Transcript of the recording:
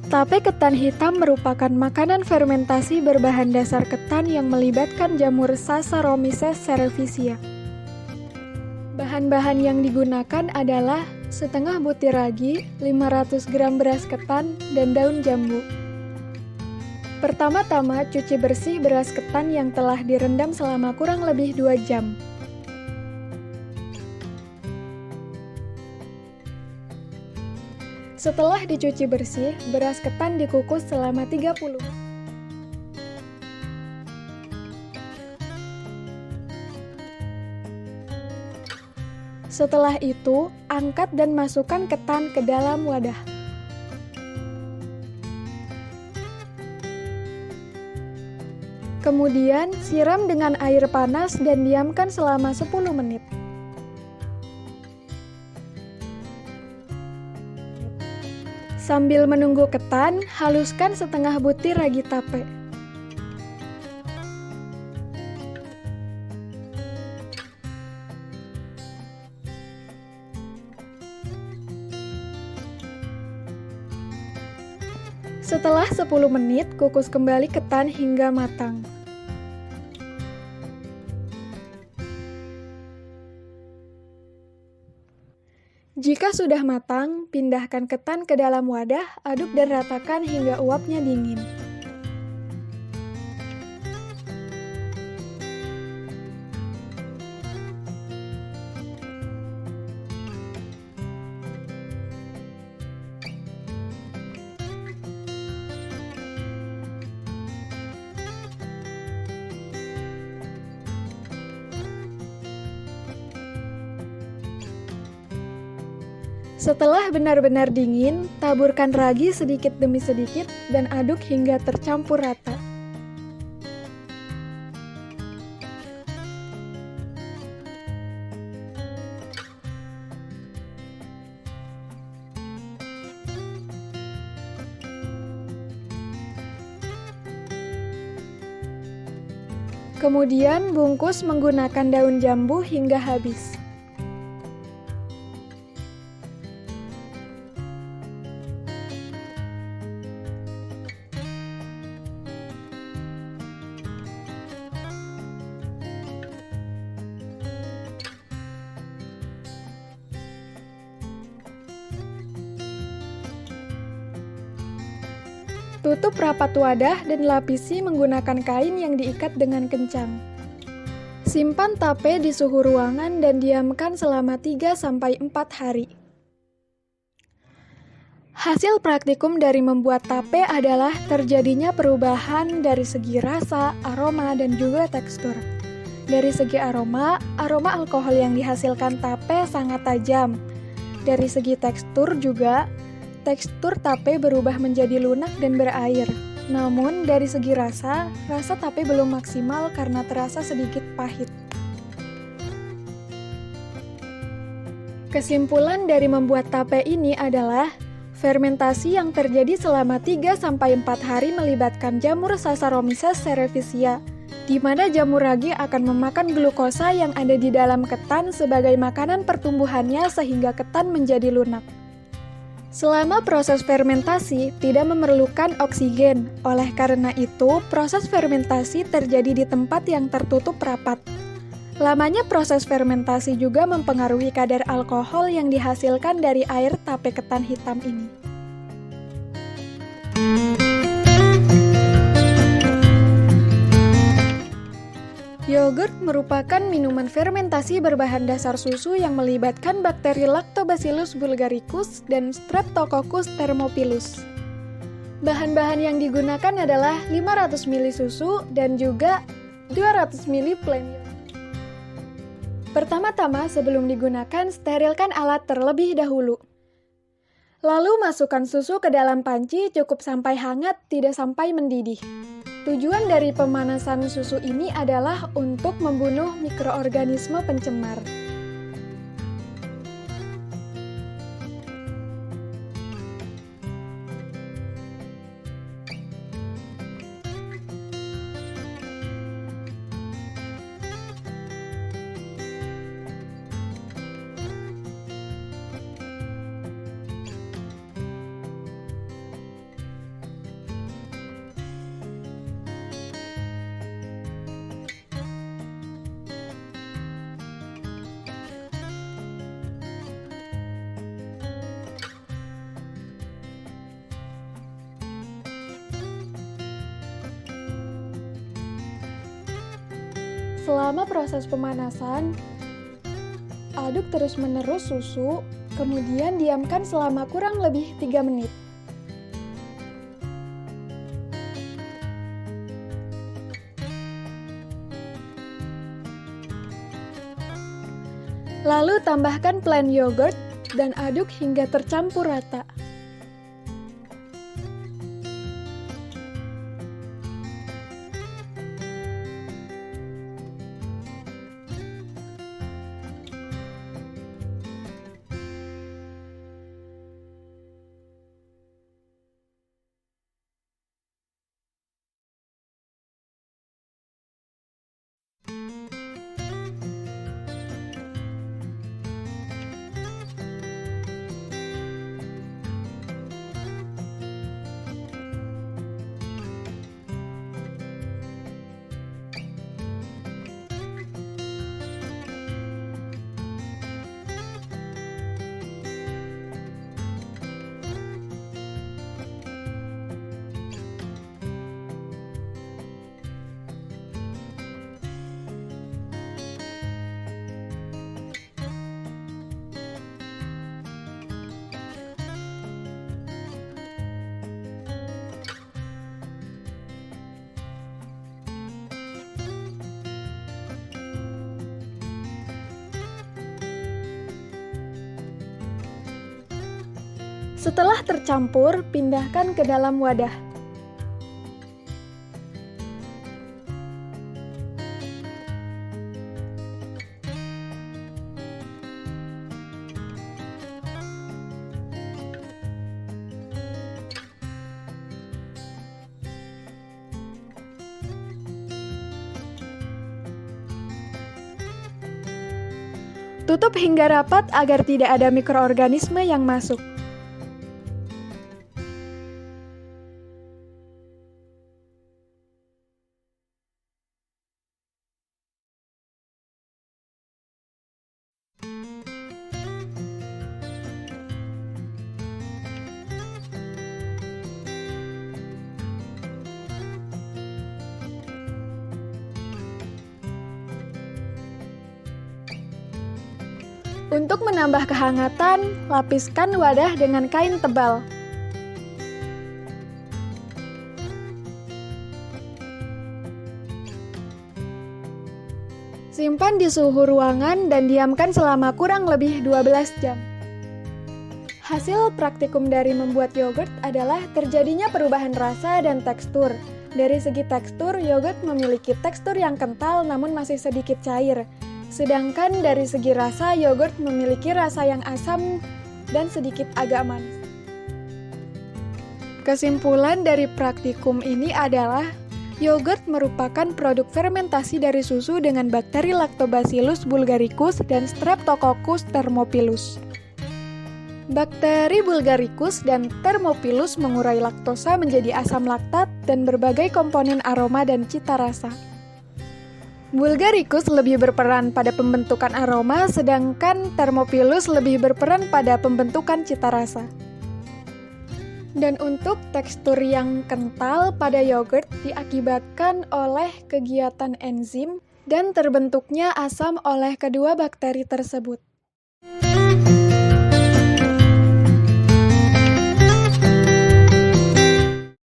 Tape ketan hitam merupakan makanan fermentasi berbahan dasar ketan yang melibatkan jamur Saccharomyces cerevisiae. Bahan-bahan yang digunakan adalah setengah butir ragi, 500 gram beras ketan, dan daun jambu. Pertama-tama, cuci bersih beras ketan yang telah direndam selama kurang lebih 2 jam. Setelah dicuci bersih, beras ketan dikukus selama 30 menit. Setelah itu, angkat dan masukkan ketan ke dalam wadah. Kemudian, siram dengan air panas dan diamkan selama 10 menit. Sambil menunggu ketan, haluskan setengah butir ragi tape. Setelah 10 menit, kukus kembali ketan hingga matang. Jika sudah matang, pindahkan ketan ke dalam wadah, aduk dan ratakan hingga uapnya dingin. Setelah benar-benar dingin, taburkan ragi sedikit demi sedikit dan aduk hingga tercampur rata. Kemudian bungkus menggunakan daun jambu hingga habis. Tutup rapat wadah dan lapisi menggunakan kain yang diikat dengan kencang. Simpan tape di suhu ruangan dan diamkan selama 3-4 hari. Hasil praktikum dari membuat tape adalah terjadinya perubahan dari segi rasa, aroma, dan juga tekstur. Dari segi aroma alkohol yang dihasilkan tape sangat tajam. Dari segi tekstur juga, tekstur tape berubah menjadi lunak dan berair. Namun, dari segi rasa tape belum maksimal karena terasa sedikit pahit. Kesimpulan dari membuat tape ini adalah fermentasi yang terjadi selama 3-4 hari melibatkan jamur Saccharomyces cerevisiae, di mana jamur ragi akan memakan glukosa yang ada di dalam ketan sebagai makanan pertumbuhannya sehingga ketan menjadi lunak. Selama proses fermentasi tidak memerlukan oksigen, oleh karena itu proses fermentasi terjadi di tempat yang tertutup rapat. Lamanya proses fermentasi juga mempengaruhi kadar alkohol yang dihasilkan dari air tape ketan hitam ini. Yogurt merupakan minuman fermentasi berbahan dasar susu yang melibatkan bakteri Lactobacillus bulgaricus dan Streptococcus thermophilus. Bahan-bahan yang digunakan adalah 500 ml susu dan juga 200 ml plain milk. Pertama-tama, sebelum digunakan, sterilkan alat terlebih dahulu. Lalu masukkan susu ke dalam panci cukup sampai hangat, tidak sampai mendidih. Tujuan dari pemanasan susu ini adalah untuk membunuh mikroorganisme pencemar. Selama proses pemanasan, aduk terus-menerus susu, kemudian diamkan selama kurang lebih 3 menit. Lalu tambahkan plain yogurt dan aduk hingga tercampur rata. Setelah tercampur, pindahkan ke dalam wadah. Tutup hingga rapat agar tidak ada mikroorganisme yang masuk. Untuk menambah kehangatan, lapiskan wadah dengan kain tebal. Simpan di suhu ruangan dan diamkan selama kurang lebih 12 jam. Hasil praktikum dari membuat yogurt adalah terjadinya perubahan rasa dan tekstur. Dari segi tekstur, yogurt memiliki tekstur yang kental namun masih sedikit cair. Sedangkan dari segi rasa, yogurt memiliki rasa yang asam dan sedikit agak manis. Kesimpulan dari praktikum ini adalah yogurt merupakan produk fermentasi dari susu dengan bakteri Lactobacillus bulgaricus dan Streptococcus thermophilus. Bakteri Bulgaricus dan Thermophilus mengurai laktosa menjadi asam laktat dan berbagai komponen aroma dan cita rasa. Bulgaricus lebih berperan pada pembentukan aroma, sedangkan Thermophilus lebih berperan pada pembentukan cita rasa. Dan untuk tekstur yang kental pada yogurt diakibatkan oleh kegiatan enzim dan terbentuknya asam oleh kedua bakteri tersebut.